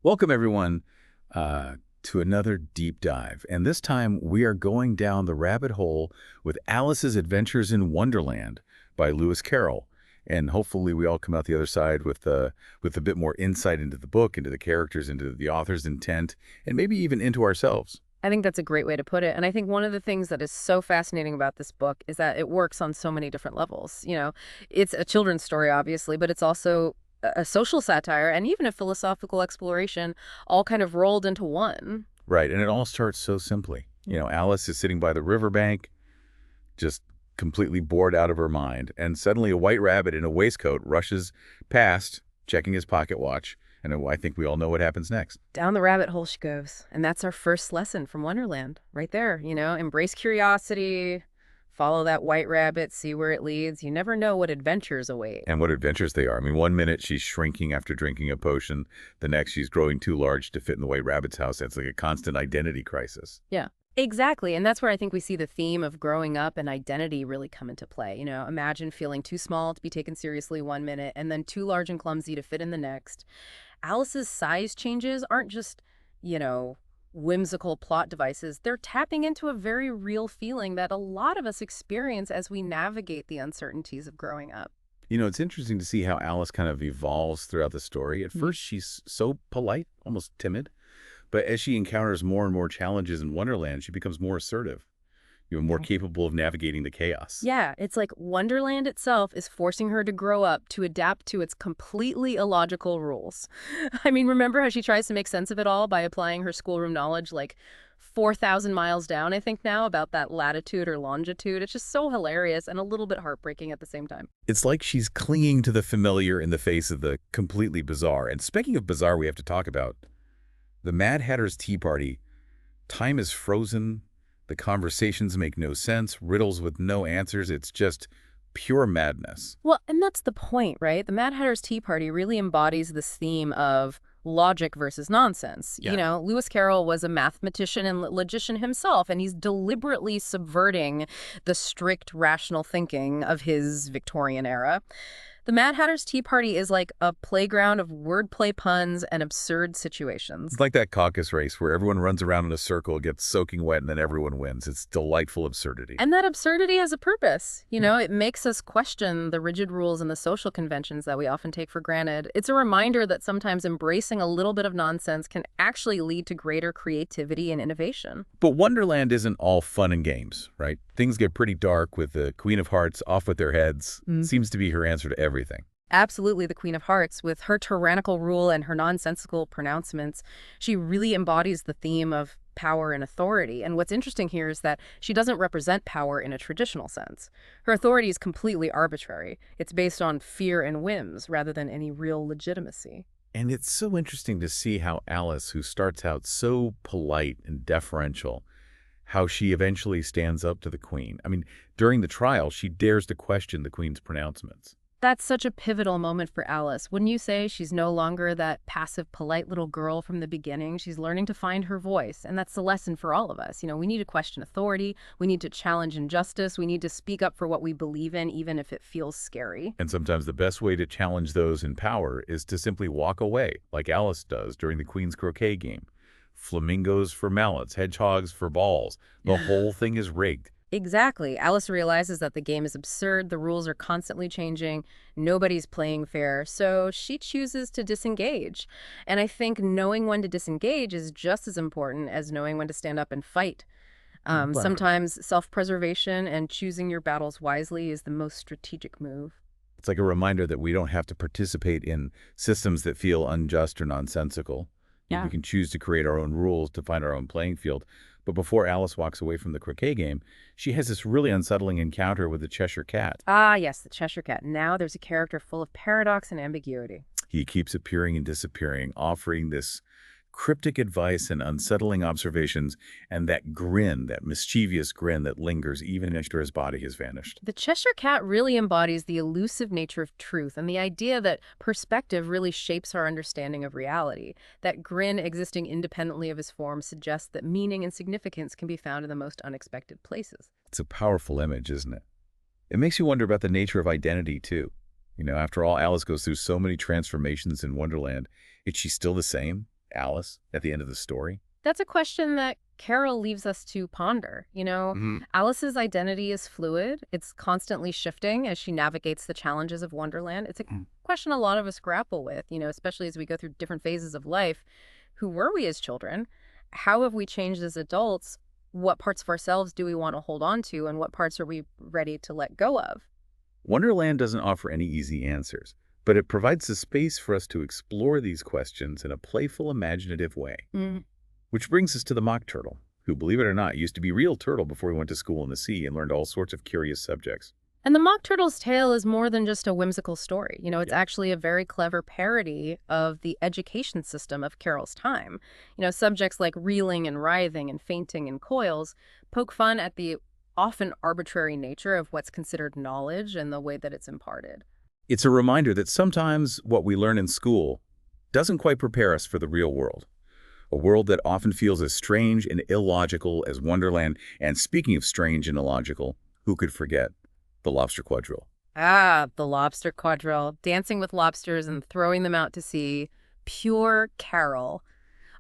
Welcome, everyone, to another deep dive. And this time we are going down the rabbit hole with Alice's Adventures in Wonderland by Lewis Carroll. And hopefully we all come out the other side with a bit more insight into the book, into the characters, into the author's intent, and maybe even into ourselves. I think that's a great way to put it. And I think one of the things that is so fascinating about this book is that it works on so many different levels. It's a children's story, obviously, but it's also a social satire and even a philosophical exploration all kind of rolled into one. Right, and it all starts so simply. Alice is sitting by the riverbank, just completely bored out of her mind, and suddenly a white rabbit in a waistcoat rushes past, checking his pocket watch, and I think we all know what happens next. Down the rabbit hole she goes. And that's our first lesson from Wonderland right there. Embrace curiosity, follow that white rabbit, see where it leads. You never know what adventures await. And what adventures they are. I mean, one minute she's shrinking after drinking a potion, the next she's growing too large to fit in the white rabbit's house. It's like a constant identity crisis. Yeah. Exactly. And that's where I think we see the theme of growing up and identity really come into play. Imagine feeling too small to be taken seriously one minute and then too large and clumsy to fit in the next. Alice's size changes aren't just, whimsical plot devices. They're tapping into a very real feeling that a lot of us experience as we navigate the uncertainties of growing up. It's interesting to see how Alice kind of evolves throughout the story. At first, she's so polite, almost timid. But as she encounters more and more challenges in Wonderland, she becomes more assertive, more capable of navigating the chaos. Yeah, it's like Wonderland itself is forcing her to grow up, to adapt to its completely illogical rules. I mean, remember how she tries to make sense of it all by applying her schoolroom knowledge like 4,000 miles down, I think now, about that latitude or longitude. It's just so hilarious and a little bit heartbreaking at the same time. It's like she's clinging to the familiar in the face of the completely bizarre. And speaking of bizarre, we have to talk about the Mad Hatter's Tea Party. Time is frozen. The conversations make no sense. Riddles with no answers. It's just pure madness. Well, and that's the point, right? The Mad Hatter's Tea Party really embodies this theme of logic versus nonsense. Yeah. Lewis Carroll was a mathematician and logician himself, and he's deliberately subverting the strict rational thinking of his Victorian era. The Mad Hatter's Tea Party is like a playground of wordplay puns and absurd situations. It's like that Caucus-race where everyone runs around in a circle, gets soaking wet, and then everyone wins. It's delightful absurdity. And that absurdity has a purpose. It makes us question the rigid rules and the social conventions that we often take for granted. It's a reminder that sometimes embracing a little bit of nonsense can actually lead to greater creativity and innovation. But Wonderland isn't all fun and games, right? Things get pretty dark with the Queen of Hearts off with their heads. Seems to be her answer to everything. Absolutely, the Queen of Hearts. With her tyrannical rule and her nonsensical pronouncements, she really embodies the theme of power and authority. And what's interesting here is that she doesn't represent power in a traditional sense. Her authority is completely arbitrary. It's based on fear and whims rather than any real legitimacy. And it's so interesting to see how Alice, who starts out so polite and deferential, how she eventually stands up to the Queen. I mean, during the trial, she dares to question the Queen's pronouncements. That's such a pivotal moment for Alice. Wouldn't you say she's no longer that passive, polite little girl from the beginning? She's learning to find her voice, and that's the lesson for all of us. We need to question authority, we need to challenge injustice, we need to speak up for what we believe in, even if it feels scary. And sometimes the best way to challenge those in power is to simply walk away, like Alice does during the Queen's croquet game. Flamingos for mallets, hedgehogs for balls. The whole thing is rigged. Exactly. Alice realizes that the game is absurd, the rules are constantly changing, nobody's playing fair, so she chooses to disengage. And I think knowing when to disengage is just as important as knowing when to stand up and fight. Wow. Sometimes self-preservation and choosing your battles wisely is the most strategic move. It's like a reminder that we don't have to participate in systems that feel unjust or nonsensical. Yeah. We can choose to create our own rules to find our own playing field. But before Alice walks away from the croquet game, she has this really unsettling encounter with the Cheshire Cat. Ah, yes, the Cheshire Cat. Now there's a character full of paradox and ambiguity. He keeps appearing and disappearing, offering this cryptic advice and unsettling observations, and that grin, that mischievous grin that lingers even after his body has vanished. The Cheshire Cat really embodies the elusive nature of truth and the idea that perspective really shapes our understanding of reality. That grin existing independently of his form suggests that meaning and significance can be found in the most unexpected places. It's a powerful image, isn't it? It makes you wonder about the nature of identity, too. After all, Alice goes through so many transformations in Wonderland. Is she still the same? Alice at the end of the story? That's a question that Carroll leaves us to ponder. Hmm. Alice's identity is fluid. It's constantly shifting as she navigates the challenges of Wonderland. It's a question a lot of us grapple with, especially as we go through different phases of life. Who were we as children? How have we changed as adults? What parts of ourselves do we want to hold on to, and what parts are we ready to let go of? Wonderland doesn't offer any easy answers, but it provides the space for us to explore these questions in a playful, imaginative way. Which brings us to the mock turtle, who, believe it or not, used to be a real turtle before he went to school in the sea and learned all sorts of curious subjects. And the Mock Turtle's tale is more than just a whimsical story. It's Yeah. actually a very clever parody of the education system of Carroll's time. Subjects like reeling and writhing and fainting and coils poke fun at the often arbitrary nature of what's considered knowledge and the way that it's imparted. It's a reminder that sometimes what we learn in school doesn't quite prepare us for the real world. A world that often feels as strange and illogical as Wonderland. And speaking of strange and illogical, who could forget the lobster quadrille? Ah, the lobster quadrille, dancing with lobsters and throwing them out to sea. Pure Carroll.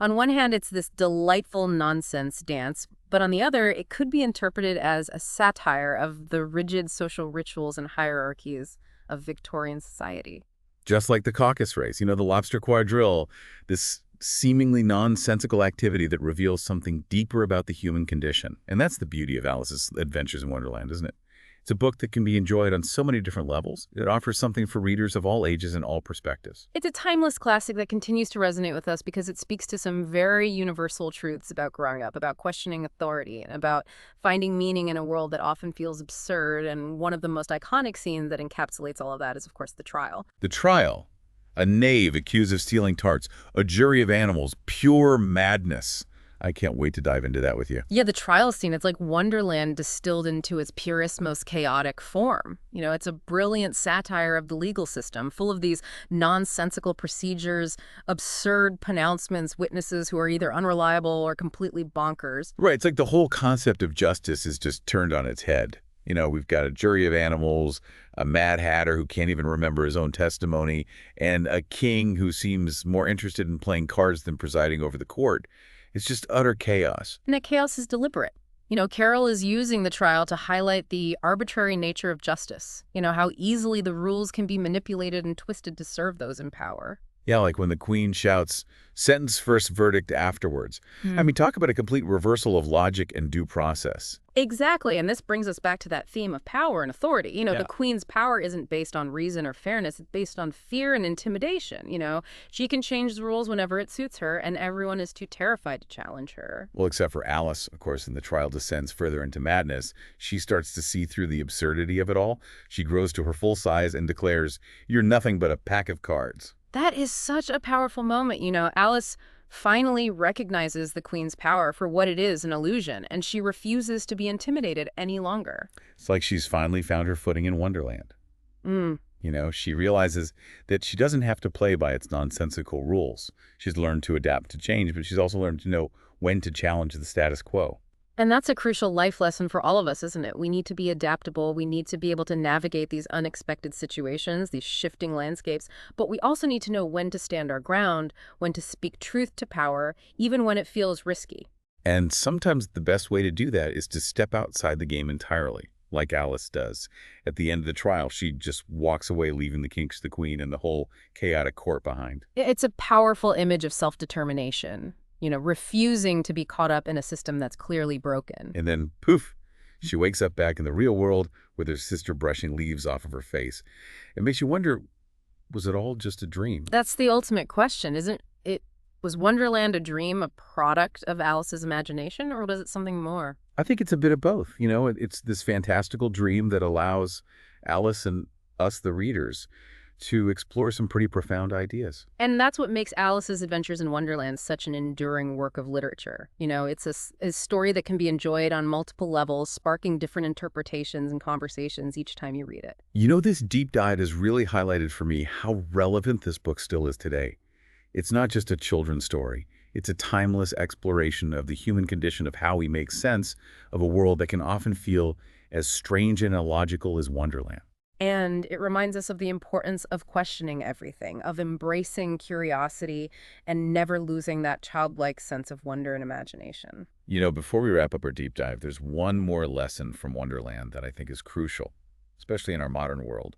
On one hand, it's this delightful nonsense dance, but on the other, it could be interpreted as a satire of the rigid social rituals and hierarchies of Victorian society. Just like the Caucus-race, the lobster quadrille, this seemingly nonsensical activity that reveals something deeper about the human condition. And that's the beauty of Alice's Adventures in Wonderland, isn't it? It's a book that can be enjoyed on so many different levels. It offers something for readers of all ages and all perspectives. It's a timeless classic that continues to resonate with us because it speaks to some very universal truths about growing up, about questioning authority, and about finding meaning in a world that often feels absurd. And one of the most iconic scenes that encapsulates all of that is, of course, the trial. The trial, a knave accused of stealing tarts, a jury of animals, pure madness. I can't wait to dive into that with you. Yeah, the trial scene, it's like Wonderland distilled into its purest, most chaotic form. It's a brilliant satire of the legal system, full of these nonsensical procedures, absurd pronouncements, witnesses who are either unreliable or completely bonkers. Right, it's like the whole concept of justice is just turned on its head. We've got a jury of animals, a Mad Hatter who can't even remember his own testimony, and a king who seems more interested in playing cards than presiding over the court. It's just utter chaos. And that chaos is deliberate. Carroll is using the trial to highlight the arbitrary nature of justice, how easily the rules can be manipulated and twisted to serve those in power. Yeah, like when the queen shouts, "Sentence first, verdict afterwards." I mean, talk about a complete reversal of logic and due process. Exactly, and this brings us back to that theme of power and authority. Yeah. The queen's power isn't based on reason or fairness, it's based on fear and intimidation. She can change the rules whenever it suits her, and everyone is too terrified to challenge her. Well, except for Alice, of course, and the trial descends further into madness. She starts to see through the absurdity of it all. She grows to her full size and declares, "You're nothing but a pack of cards." That is such a powerful moment. Alice finally recognizes the queen's power for what it is, an illusion, and she refuses to be intimidated any longer. It's like she's finally found her footing in Wonderland. Mm. She realizes that she doesn't have to play by its nonsensical rules. She's learned to adapt to change, but she's also learned to know when to challenge the status quo. And that's a crucial life lesson for all of us, isn't it? We need to be adaptable. We need to be able to navigate these unexpected situations, these shifting landscapes. But we also need to know when to stand our ground, when to speak truth to power, even when it feels risky. And sometimes the best way to do that is to step outside the game entirely, like Alice does. At the end of the trial, she just walks away, leaving the king, the queen, and the whole chaotic court behind. It's a powerful image of self-determination. Refusing to be caught up in a system that's clearly broken. And then, poof, she wakes up back in the real world with her sister brushing leaves off of her face. It makes you wonder, was it all just a dream? That's the ultimate question, isn't it? Was Wonderland a dream, a product of Alice's imagination, or was it something more? I think it's a bit of both. It's this fantastical dream that allows Alice and us, the readers, to explore some pretty profound ideas. And that's what makes Alice's Adventures in Wonderland such an enduring work of literature. It's a story that can be enjoyed on multiple levels, sparking different interpretations and conversations each time you read it. This deep dive has really highlighted for me how relevant this book still is today. It's not just a children's story. It's a timeless exploration of the human condition, of how we make sense of a world that can often feel as strange and illogical as Wonderland. And it reminds us of the importance of questioning everything, of embracing curiosity and never losing that childlike sense of wonder and imagination. Before we wrap up our deep dive, there's one more lesson from Wonderland that I think is crucial, especially in our modern world.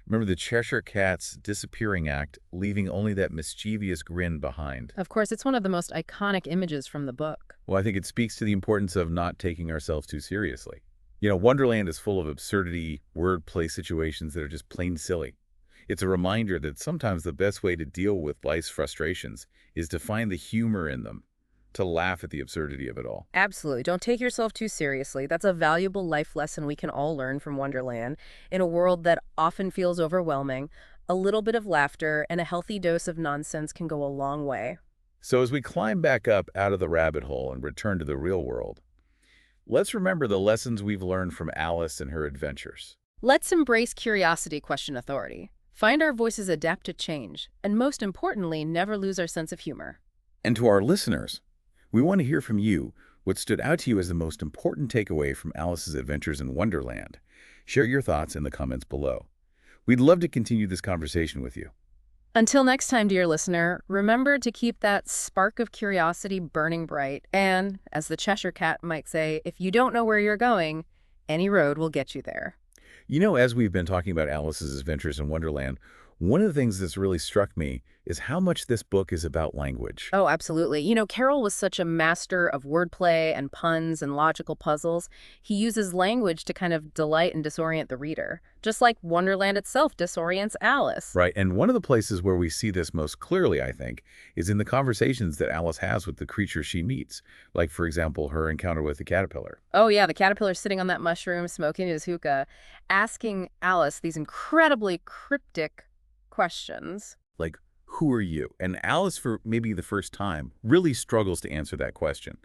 Remember the Cheshire Cat's disappearing act, leaving only that mischievous grin behind. Of course, it's one of the most iconic images from the book. Well, I think it speaks to the importance of not taking ourselves too seriously. Wonderland is full of absurdity, wordplay situations that are just plain silly. It's a reminder that sometimes the best way to deal with life's frustrations is to find the humor in them, to laugh at the absurdity of it all. Absolutely. Don't take yourself too seriously. That's a valuable life lesson we can all learn from Wonderland. In a world that often feels overwhelming, a little bit of laughter and a healthy dose of nonsense can go a long way. So as we climb back up out of the rabbit hole and return to the real world, let's remember the lessons we've learned from Alice and her adventures. Let's embrace curiosity, question authority. Find our voices, adapt to change, and most importantly, never lose our sense of humor. And to our listeners, we want to hear from you what stood out to you as the most important takeaway from Alice's adventures in Wonderland. Share your thoughts in the comments below. We'd love to continue this conversation with you. Until next time, dear listener, remember to keep that spark of curiosity burning bright. And, as the Cheshire Cat might say, if you don't know where you're going, any road will get you there. As we've been talking about Alice's adventures in Wonderland, one of the things that's really struck me is how much this book is about language. Oh, absolutely. Carroll was such a master of wordplay and puns and logical puzzles. He uses language to kind of delight and disorient the reader, just like Wonderland itself disorients Alice. Right, and one of the places where we see this most clearly, I think, is in the conversations that Alice has with the creatures she meets. Like, for example, her encounter with the caterpillar. Oh, yeah, the caterpillar sitting on that mushroom, smoking his hookah, asking Alice these incredibly cryptic questions. Like, who are you? And Alice, for maybe the first time, really struggles to answer that question.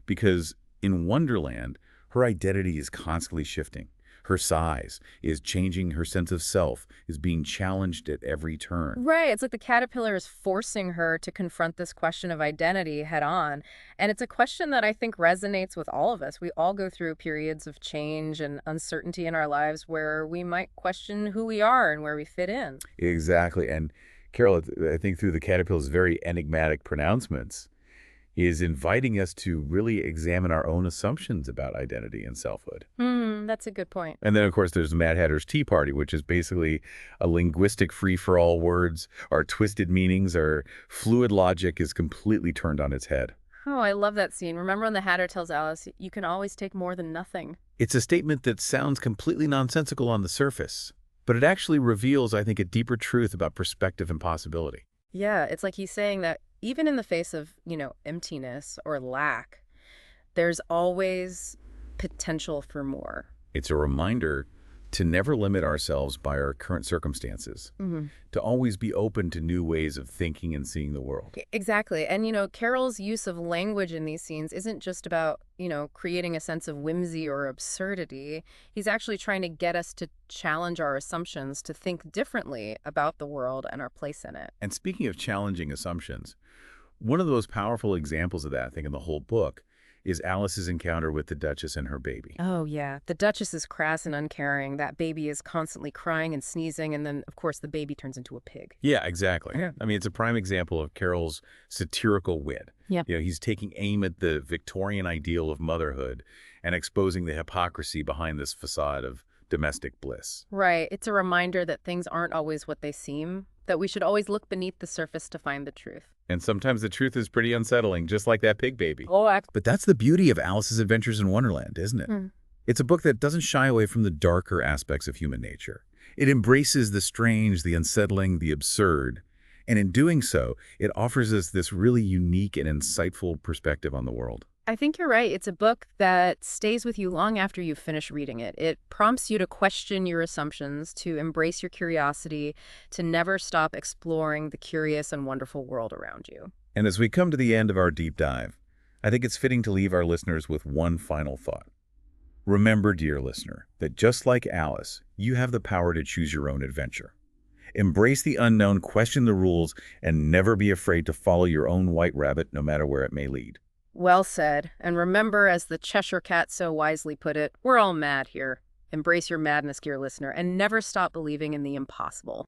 Because in Wonderland, her identity is constantly shifting. Her size is changing, her sense of self is being challenged at every turn. Right. It's like the caterpillar is forcing her to confront this question of identity head on. And it's a question that I think resonates with all of us. We all go through periods of change and uncertainty in our lives where we might question who we are and where we fit in. Exactly. And Carroll, I think through the caterpillar's very enigmatic pronouncements, is inviting us to really examine our own assumptions about identity and selfhood. That's a good point. And then, of course, there's the Mad Hatter's Tea Party, which is basically a linguistic free-for-all. Words are twisted meanings, or fluid logic is completely turned on its head. Oh, I love that scene. Remember when the Hatter tells Alice, you can always take more than nothing? It's a statement that sounds completely nonsensical on the surface, but it actually reveals, I think, a deeper truth about perspective and possibility. Yeah, it's like he's saying that even in the face of, emptiness or lack, there's always potential for more. It's a reminder to never limit ourselves by our current circumstances, to always be open to new ways of thinking and seeing the world. Exactly. And, Carroll's use of language in these scenes isn't just about, creating a sense of whimsy or absurdity. He's actually trying to get us to challenge our assumptions, to think differently about the world and our place in it. And speaking of challenging assumptions, one of the most powerful examples of that, I think, in the whole book is Alice's encounter with the Duchess and her baby. Oh, yeah. The Duchess is crass and uncaring. That baby is constantly crying and sneezing, and then, of course, the baby turns into a pig. Yeah, exactly. Yeah. I mean, it's a prime example of Carroll's satirical wit. Yeah. He's taking aim at the Victorian ideal of motherhood and exposing the hypocrisy behind this facade of domestic bliss. Right. It's a reminder that things aren't always what they seem, that we should always look beneath the surface to find the truth. And sometimes the truth is pretty unsettling, just like that pig baby. Oh, but that's the beauty of Alice's Adventures in Wonderland, isn't it? It's a book that doesn't shy away from the darker aspects of human nature. It embraces the strange, the unsettling, the absurd. And in doing so, it offers us this really unique and insightful perspective on the world. I think you're right. It's a book that stays with you long after you finish reading it. It prompts you to question your assumptions, to embrace your curiosity, to never stop exploring the curious and wonderful world around you. And as we come to the end of our deep dive, I think it's fitting to leave our listeners with one final thought. Remember, dear listener, that just like Alice, you have the power to choose your own adventure. Embrace the unknown, question the rules, and never be afraid to follow your own white rabbit, no matter where it may lead. Well said. And remember, as the Cheshire Cat so wisely put it, we're all mad here. Embrace your madness, dear listener, and never stop believing in the impossible.